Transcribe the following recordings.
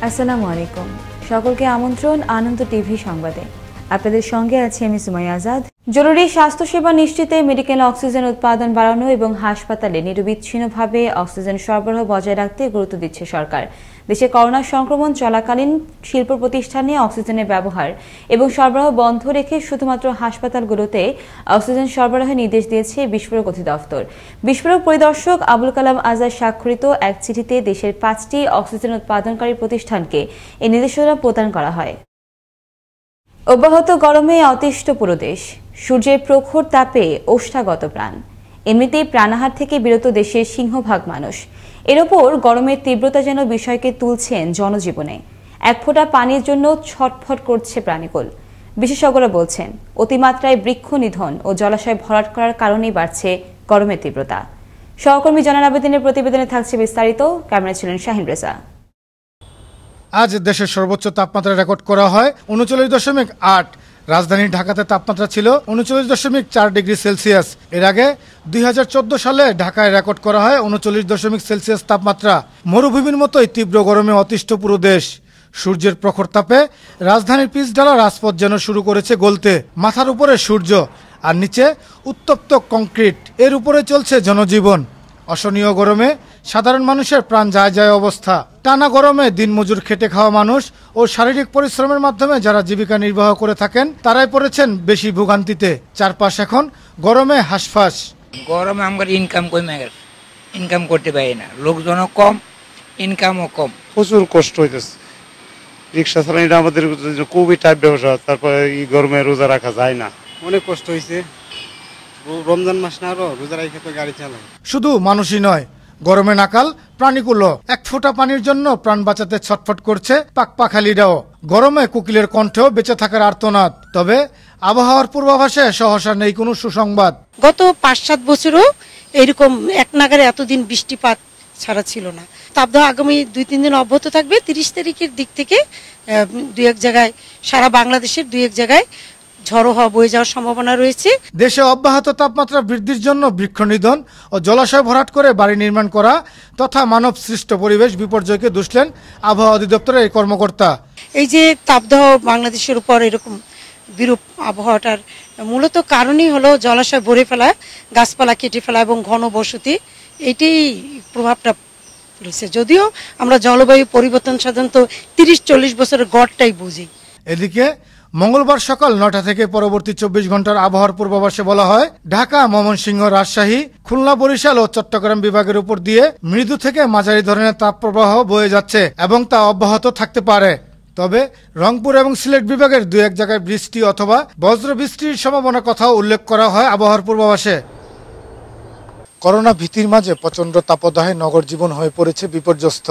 আসসালামু আলাইকুম। সকলকে আমন্ত্রণ আনন্দ টিভি সংবাদে। আপনাদের সঙ্গে আছি আমি সুমাইয়া আজাদ। জরুরি স্বাস্থ্যসেবা নিশ্চিতে মেডিকেল অক্সিজেন উৎপাদন বাড়ানো এবং হাসপাতালে নিরবিচ্ছিন্নভাবে অক্সিজেন সরবরাহ বজায় রাখতে গুরুত্ব দিচ্ছে সরকার। দেশে করোনা সংক্রমণ চলাকালীন শিল্প প্রতিষ্ঠানে অক্সিজেনের ব্যবহার এবং সরবরাহ বন্ধ রেখে শুধুমাত্র হাসপাতালগুলোতে অক্সিজেন সরবরাহের নির্দেশ দিয়েছে বিস্ফোরক অধিদপ্তর। বিস্ফোরক পরিদর্শক আবুল কালাম আজাদ স্বাক্ষরিত এক চিঠিতে দেশের 5টি অক্সিজেন উৎপাদনকারী প্রতিষ্ঠানকে এই নির্দেশনা প্রদান করা হয়। অব্যাহত গরমে অতিষ্ঠ পুরো দেশ। সূর্যের প্রখর তাপে ওষ্ঠাগত প্রাণ। এমনিতেই প্রাণাহার থেকে বিরত দেশের সিংহভাগ মানুষ। এর ওপর গরমের তীব্রতা যেন বিষয়কে তুলছেন জনজীবনে। এক ফোঁটা পানির জন্য ছটফট করছে প্রাণীকুল। বিশেষজ্ঞরা বলছেন অতিমাত্রায় বৃক্ষ নিধন ও জলাশয় ভরাট করার কারণেই বাড়ছে গরমের তীব্রতা। সহকর্মী জানান আবেদিনের প্রতিবেদনে থাকছে বিস্তারিত। ক্যামেরায় ছিলেন শাহিন রেজা। আজ দেশের সর্বোচ্চ তাপমাত্রা রেকর্ড করা হয় ৩৯.৮। রাজধানী ঢাকাতে তাপমাত্রা ছিল ৩৯.৪ ডিগ্রি সেলসিয়াস। এর আগে ২০১৪ সালে ঢাকায় রেকর্ড করা হয় ৩৯.সেলসিয়াস তাপমাত্রা। মরুভূমির মতোই তীব্র গরমে অতিষ্ঠ পুরো দেশ। সূর্যের প্রখর তাপে রাজধানীর পিচঢালা রাজপথ যেন শুরু করেছে গলতে। মাথার উপরে সূর্য আর নিচে উত্তপ্ত কংক্রিট, এর উপরে চলছে জনজীবন। অসহনীয় গরমে সাধারণ মানুষের প্রাণ যায় যায় অবস্থা। টানা গরমে দিনমজুর খেটে খাওয়া মানুষ ও শারীরিক পরিশ্রমের মাধ্যমে যারা জীবিকা নির্বাহ করে থাকেন তারাই পড়েছেন বেশি ভোগান্তিতে। চারপাশ এখন গরমে হাঁসফাঁস। গরমে আমরা ইনকাম করতে পারি না, লোকজনও কম, ইনকামও কম। প্রচুর কষ্ট হইতেছে। রিক্সা চালানো আমাদের খুবই টাইপ ব্যবসা। তারপরে এই গরমে রোজা রাখা যায় না, অনেক কষ্ট হয়েছে। রমজান মাস না, আরো রোজা রাখে তো গাড়ি চালায়। শুধু মানুষই নয়, গরমে নাকাল প্রাণীকুলো। এক ফোঁটা পানির জন্য প্রাণ বাঁচাতে ছটফট করছে পাকপাখালিরাও। গরমে কোকিলের কণ্ঠেও বেঁচে থাকার আর্তনাদ। তবে আবহাওয়ার পূর্বাভাসে সহসা নেই কোনো সুসংবাদ। গত 5-7 বছরও এরকম এক নাগারে এতদিন বৃষ্টিপাত ছাড়া ছিল না। তাপদাহ আগামী 2-3 দিন অব্যাহত থাকবে। 30 তারিখের দিক থেকে 2-1 জায়গায়, সারা বাংলাদেশের 2-1 জায়গায় ঝড়ো হওয়া বয়ে যাওয়ার সম্ভাবনা রয়েছে। দেশে অব্যাহত তাপমাত্রা বৃদ্ধির জন্য বৃক্ষ নিধন ও জলাশয় ভরাট করে বাড়ি নির্মাণ করা তথা মানব সৃষ্ট পরিবেশ বিপর্যয়কে দুষলেন আবহাওয়া অধিদপ্তরের এই কর্মকর্তা। এই যে তাপদাহ বাংলাদেশের উপর এরকম বিরূপ আবহাওয়াটার মূলত কারণই হলো জলাশয় ভরে ফেলা, গাছপালা কেটে ফেলা এবং ঘনবসতি। এটাই প্রভাবটা ফেলছে। যদিও আমরা জলবায়ু পরিবর্তন সাধারণত 30-40 বছরের গড়টাই বুঝি। এদিকে মঙ্গলবার সকাল 9টা থেকে পরবর্তী 24 ঘন্টার আবহাওয়ার পূর্বাভাসে বলা হয়, ঢাকা, ময়মনসিংহ, রাজশাহী, খুলনা, বরিশাল ও চট্টগ্রাম বিভাগের উপর দিয়ে মৃদু থেকে মাঝারি ধরনের তাপপ্রবাহ বয়ে যাচ্ছে এবং তা অব্যাহত থাকতে পারে। তবে রংপুর এবং সিলেট বিভাগের 2-1 জায়গায় বৃষ্টি অথবা বজ্র বৃষ্টির সম্ভাবনার কথাও উল্লেখ করা হয় আবহাওয়ার পূর্বাভাসে। করোনা ভীতির মাঝে প্রচণ্ড তাপদাহে নগর জীবন হয়ে পড়েছে বিপর্যস্ত।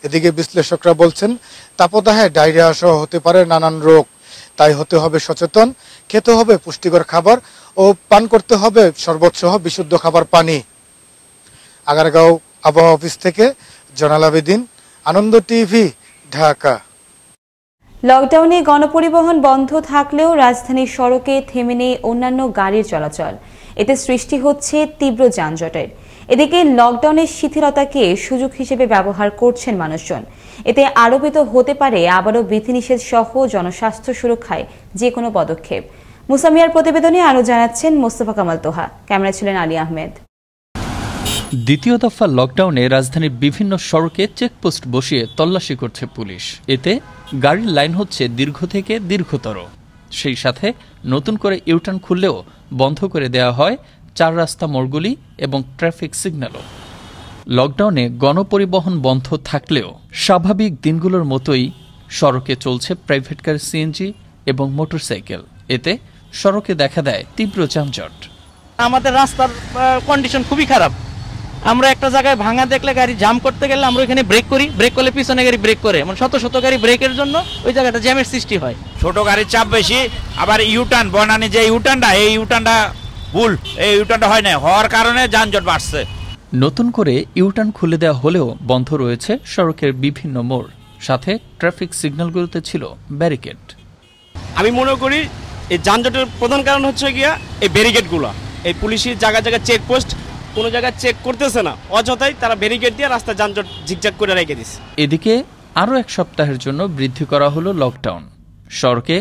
এদিকে বিশ্লেষকরা বলছেন তাপদাহে ডায়রিয়া সহ হতে পারে নানান রোগ। তাই হতে হবে সচেতন, খেতে হবে পুষ্টিকর খাবার ও পান করতে হবে শরবত সহ বিশুদ্ধ খাবার পানি। আগারগাঁও আবহাওয়া অফিস থেকে জয়নাল আবেদিন, আনন্দ টিভি, ঢাকা। লকডাউনে গণপরিবহন বন্ধ থাকলেও রাজধানীর সড়কে থেমে নেই অন্যান্য গাড়ির চলাচল। এতে সৃষ্টি হচ্ছে তীব্র যানজটের। এদিকে লকডাউনের শিথিলতাকে সুযোগ হিসেবে ব্যবহার করছেন মানুষজন। এতে আরোপিত হতে পারে আবারও বিধিনিষেধ সহ জনস্বাস্থ্য সুরক্ষায় যে কোনো পদক্ষেপ। মুসামিয়ার প্রতিবেদনে আরও জানাচ্ছেন মোস্তফা কামাল তোহা। ক্যামেরা ছিলেন আলী আহমেদ। দ্বিতীয় দফা লকডাউনে রাজধানীর বিভিন্ন সড়কে চেকপোস্ট বসিয়ে তল্লাশি করছে পুলিশ। এতে গাড়ির লাইন হচ্ছে দীর্ঘ থেকে দীর্ঘতর। সেই সাথে নতুন করে ইউটার্ন খুললেও বন্ধ করে দেওয়া হয় 4 রাস্তা মোড়গুলি এবং ট্রাফিক সিগন্যালও। লকডাউনে গণপরিবহন বন্ধ থাকলেও স্বাভাবিক দিনগুলোর মতোই সড়কে চলছে প্রাইভেট কার, সিএনজি এবং মোটরসাইকেল। এতে সড়কে দেখা দেয় তীব্র যানজট। আমাদের রাস্তার কন্ডিশন খুবই খারাপ। আমরা একটা জায়গায় ভাঙা দেখলে গাড়ি জাম করতে গেলে আমরা ওইখানে ব্রেক করি, ব্রেক করলে পিছনে গাড়ি ব্রেক করে, মানে শত শত গাড়ি ব্রেকের জন্য ওই জায়গাটা জ্যামের সৃষ্টি হয়। ছোট গাড়ির চাপ বেশি, আবার ইউটার্ন বনানি যে ইউটার্নটা, এই ইউটার্নটা ভুল, এই ইউটার্নটা হয় না, হওয়ার কারণে যানজট বাড়ছে। নতুন করে ইউটার্ন খুলে দেওয়া হলেও বন্ধ রয়েছে সড়কের বিভিন্ন মোড়, সাথে ট্রাফিক সিগন্যালগুলোতে ছিল ব্যারিকেড। আমি মনে করি এই যানজটের প্রধান কারণ হচ্ছে গিয়া এই ব্যারিকেডগুলো। এই পুলিশের জায়গায় জায়গায় চেকপোস্ট, কোনো জায়গায় চেক করতেছে না, অযথাই তারা ব্যারিকেড দিয়ে রাস্তা যানজট ঝিকঝাক করে রেখে দিচ্ছে। এদিকে আরও 1 সপ্তাহের জন্য বৃদ্ধি করা হলো লকডাউন। সড়কে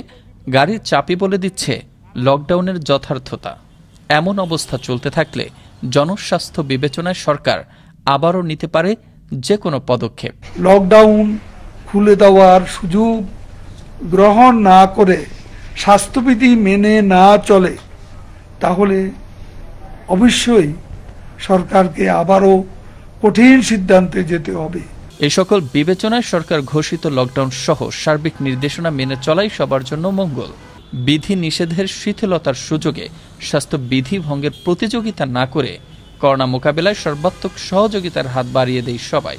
গাড়ির চাপই বলে দিচ্ছে লকডাউনের যথার্থতা। এমন অবস্থা চলতে থাকলে জনস্বাস্থ্য বিবেচনায় সরকার আবারও নিতে পারে যে কোনো পদক্ষেপ। লকডাউন খুলে দেওয়ার সুযোগ গ্রহণ না করে স্বাস্থ্যবিধি মেনে না চলে তাহলে অবশ্যই সরকারকে আবারও কঠিন সিদ্ধান্তে যেতে হবে। এই সকল বিবেচনায় সরকার ঘোষিত লকডাউন সহ সার্বিক নির্দেশনা মেনে চলাই সবার জন্য মঙ্গল। বিধি নিষেধের শিথিলতার সুযোগে স্বাস্থ্য বিধি ভঙ্গের প্রতিযোগিতা না করে করোনা মোকাবেলায় সর্বাত্মক সহযোগিতার হাত বাড়িয়ে দেয় সবাই।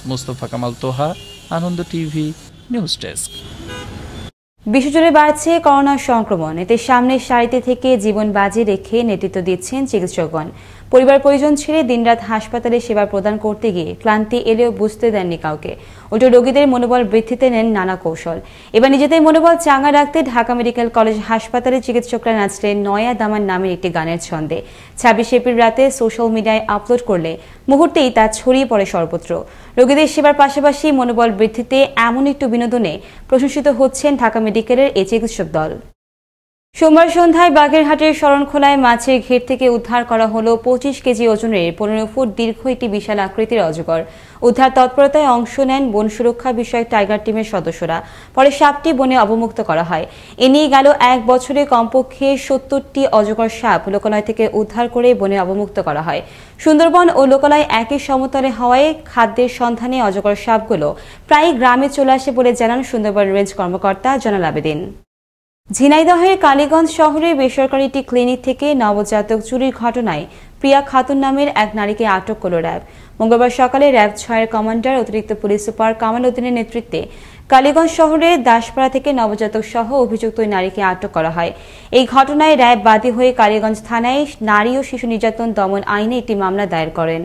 মুস্তফা কামাল তোহা, আনন্দ টিভি, নিউজ ডেস্ক। বিশ্বজুড়ে বাড়ছে করোনা সংক্রমণ। এতে সামনের সারিতে থেকে জীবন বাজি রেখে নেতৃত্ব দিচ্ছেন চিকিৎসকগণ। পরিবার পরিজন ছেড়ে দিনরাত হাসপাতালে সেবা প্রদান করতে গিয়ে ক্লান্তি এলেও বুঝতে দেননি কাউকে। উল্টো রোগীদের মনোবল বৃদ্ধিতে নেন নানা কৌশল। এবার নিজেদের মনোবল চাঙ্গা রাখতে ঢাকা মেডিকেল কলেজ হাসপাতালে চিকিৎসকরা নাচলেন নয়া দামান নামের একটি গানের ছন্দে। 26 এপ্রিল রাতে সোশ্যাল মিডিয়ায় আপলোড করলে মুহূর্তেই তা ছড়িয়ে পড়ে সর্বত্র। রোগীদের সেবার পাশাপাশি মনোবল বৃদ্ধিতে এমন একটু বিনোদনে প্রশংসিত হচ্ছেন ঢাকা মেডিকেলের এই চিকিৎসক দল। সোমবার সন্ধ্যায় বাগেরহাটের শরণখোলায় মাছের ঘের থেকে উদ্ধার করা হলো 25 কেজি ওজনের 15 ফুট দীর্ঘ একটি বিশাল আকৃতির অজগর। উদ্ধার তৎপরতায় অংশ নেন বন সুরক্ষা বিষয়ক টাইগার টিমের সদস্যরা। পরে সাপটি বনে অবমুক্ত করা হয়। এ নিয়ে গেল 1 বছরে কমপক্ষে 70টি অজগর সাপ লোকালয় থেকে উদ্ধার করে বনে অবমুক্ত করা হয়। সুন্দরবন ও লোকালয় একই সমতলে হওয়ায় খাদ্যের সন্ধানে অজগর সাপগুলো প্রায় গ্রামে চলে আসে বলে জানান সুন্দরবন রেঞ্জ কর্মকর্তা জয়নাল আবেদিন। ঝিনাইদহের কালীগঞ্জ শহরে বেসরকারি একটি ক্লিনিক থেকে নবজাতক চুরির ঘটনায় প্রিয়া খাতুন নামের এক নারীকে আটক করল র্যাব। মঙ্গলবার সকালে র্যাব 6-এর কমান্ডার অতিরিক্ত পুলিশ সুপার কামাল উদ্দিনের নেতৃত্বে কালীগঞ্জ শহরে দাসপাড়া থেকে নবজাতক সহ অভিযুক্ত ওই নারীকে আটক করা হয়। এই ঘটনায় র্যাব বাদী হয়ে কালীগঞ্জ থানায় নারী ও শিশু নির্যাতন দমন আইনে একটি মামলা দায়ের করেন।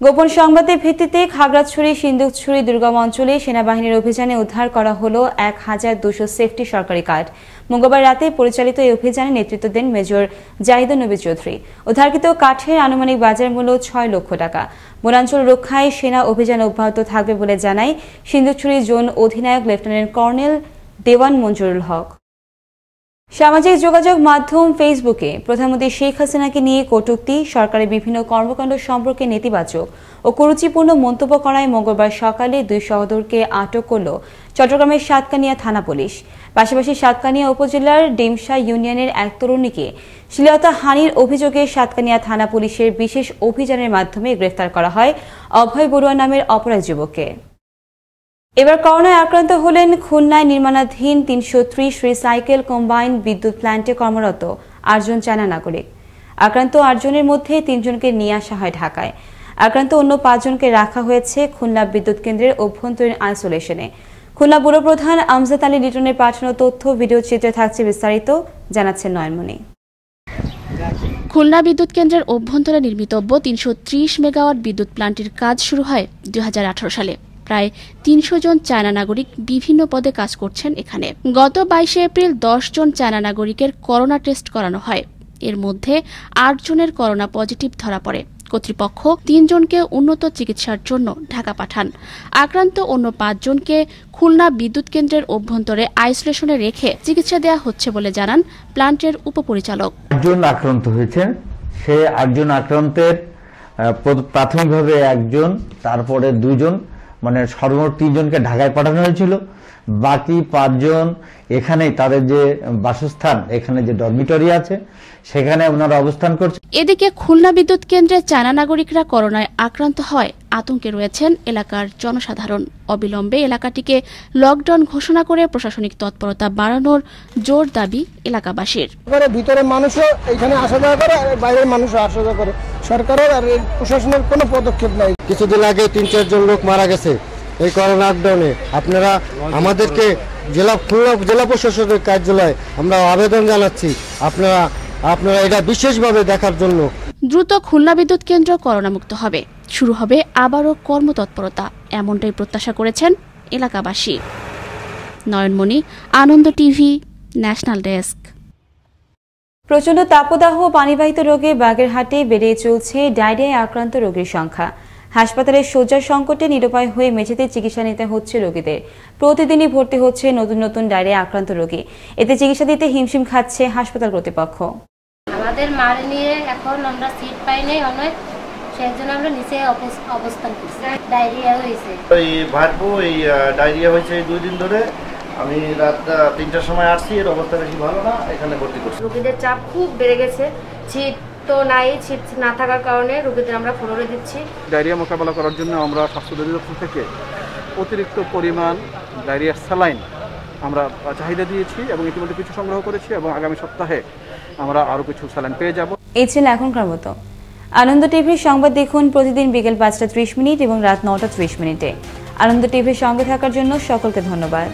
গোপন সংবাদের ভিত্তিতে খাগড়াছড়ি সিন্দুকছড়ি দুর্গম অঞ্চলে সেনাবাহিনীর অভিযানে উদ্ধার করা হলো 1200 সেফটি সরকারি কার্ড। মঙ্গলবার রাতে পরিচালিত এই অভিযানে নেতৃত্ব দেন মেজর জাহিদুন নবী চৌধুরী। উদ্ধারকৃত কাঠের আনুমানিক বাজার মূল্য 6 লক্ষ টাকা। বনাঞ্চল রক্ষায় সেনা অভিযান অব্যাহত থাকবে বলে জানায় সিন্দুকছড়ি জোন অধিনায়ক লেফটেন্যান্ট কর্নেল দেওয়ান মঞ্জুরুল হক। সামাজিক যোগাযোগ মাধ্যম ফেসবুকে প্রধানমন্ত্রী শেখ হাসিনাকে নিয়ে কটূক্তি, সরকারের বিভিন্ন কর্মকাণ্ড সম্পর্কে নেতিবাচক ও কুরুচিপূর্ণ মন্তব্য করায় মঙ্গলবার সকালে 2 সহোদরকে আটক করল চট্টগ্রামের সাতকানিয়া থানা পুলিশ। পাশাপাশি সাতকানিয়া উপজেলার ডিমশা ইউনিয়নের এক তরুণীকে শ্লীলতাহানির অভিযোগে সাতকানিয়া থানা পুলিশের বিশেষ অভিযানের মাধ্যমে গ্রেফতার করা হয় অভয় বড়ুয়া নামের অপরাধ যুবককে। এবার করোনায় আক্রান্ত হলেন খুলনায় নির্মাণাধীন 330 রিসাইকেল কম্বাইন্ড বিদ্যুৎ প্ল্যান্টে কর্মরত 8 জন চায়না নাগরিক। আক্রান্ত 8 জনের মধ্যে 3 জনকে নিয়ে আসা হয় ঢাকায়। আক্রান্ত অন্য 5 জনকে রাখা হয়েছে খুলনা বিদ্যুৎ কেন্দ্রের অভ্যন্তরীণ আইসোলেশনে। খুলনা ব্যুরো প্রধান আমজাদ আলী লিটনের পাঠানো তথ্য ভিডিও চিত্রে থাকছে বিস্তারিত, জানাচ্ছেন নয়নমণি। খুলনা বিদ্যুৎ কেন্দ্রের অভ্যন্তরে নির্মিতব্য 330 মেগাওয়াট বিদ্যুৎ প্ল্যান্টের কাজ শুরু হয় 2018 সালে। প্রায় 300 জন চায়না নাগরিক বিভিন্ন পদে কাজ করছেন এখানে। গত 22 এপ্রিল 10 জন চায়না নাগরিকের করোনা টেস্ট করানো হয়। এর মধ্যে 8 জনের করোনা পজিটিভ ধরা পড়ে। কর্তৃপক্ষ 3 জনকে উন্নত চিকিৎসার জন্য ঢাকা পাঠান। আক্রান্ত অন্য 5 জনকে খুলনা বিদ্যুৎ কেন্দ্রের অভ্যন্তরে আইসোলেশনে রেখে চিকিৎসা দেওয়া হচ্ছে বলে জানান প্ল্যান্টের উপপরিচালক। 8 জন আক্রান্ত হয়েছে। সে 8 জন আক্রান্তের প্রাথমিকভাবে 1 জন, তারপরে 2 জন, মানে সর্বমোট 3 জনকে ঢাকায় পাঠানো হয়েছিল। বাকি 5 জন এখানেই তাদের যে বাসস্থান, এখানে যে ডরমিটরি আছে সেখানে ওনারা অবস্থান করছে। এদিকে খুলনা বিদ্যুৎ কেন্দ্রে চায়না নাগরিকরা করোনায় আক্রান্ত হয় আতঙ্কে রয়েছেন এলাকার জনসাধারণ। অবিলম্বে এলাকাটিকে লকডাউন ঘোষণা করে প্রশাসনিক তৎপরতা বাড়ানোর জোর দাবি এলাকাবাসীর। ভিতরে মানুষও এখানে আসা যাওয়া করে, বাইরের মানুষও আসা যাওয়া করে। সরকারের আর প্রশাসনের কোনো পদক্ষেপ নাই। কিছুদিন আগে 3-4 জন লোক মারা গেছে এই করোনা লকডাউনে। আপনারা আমাদেরকে খুলনা জেলা প্রশাসনের কার্যালয়ে আমরা আবেদন জানাচ্ছি, আপনারা এটা বিশেষভাবে দেখার জন্য। দ্রুত খুলনা বিদ্যুৎ কেন্দ্র করোনা মুক্ত হবে, শুরু হবে আবারও কর্মতৎপরতা, এমনটাই প্রত্যাশা করেছেন এলাকাবাসী। নয়নমণি, আনন্দ টিভি, ন্যাশনাল ডেস্ক। প্রচণ্ড তাপদাহ ও পানিবাহিত রোগে বাগেরহাটে বেড়ে চলছে ডায়রিয়ায় আক্রান্ত রোগীর সংখ্যা। হাসপাতালের শয্যার সংকটে নিরুপায় হয়ে মেঝেতে চিকিৎসা নিতে হচ্ছে রোগীদের। প্রতিদিনই ভর্তি হচ্ছে নতুন নতুন ডায়রিয়া আক্রান্ত রোগী। এতে চিকিৎসা দিতে হিমশিম খাচ্ছে হাসপাতাল কর্তৃপক্ষ। আমাদের মারে নিয়ে এখন আমরা সিট পাই নাই অনেক, সেই জন্য আমরা নিচে অবস্থান করছি। ডায়রিয়া হয়েছে, এই ডায়রিয়া হয়েছে 2 দিন ধরে। আমি রাত 3টার সময় আসছি, এর অবস্থা বেশি ভালো না, এখানে ভর্তি করছি। রোগীদের চাপ খুব বেড়ে গেছে, শীত তো নাই, শীত না থাকার কারণে রোগীদের আমরা ফ্লোরে দিচ্ছি। ডায়রিয়া মোকাবেলা করার জন্য আমরা স্বাস্থ্য অধিদপ্তর থেকে অতিরিক্ত পরিমাণ ডায়রিয়ার স্যালাইন আমরা চাহিদা দিয়েছি এবং ইতিমধ্যে কিছু সংগ্রহ করেছি এবং আগামী সপ্তাহে আমরা আরও কিছু স্যালাইন পেয়ে যাব। এই ছিল এখনকার মতো। আনন্দ টিভির সংবাদ দেখুন প্রতিদিন বিকেল 5টা 30 মিনিট এবং রাত 9টা 30 মিনিটে। আনন্দ টিভির সঙ্গে থাকার জন্য সকলকে ধন্যবাদ।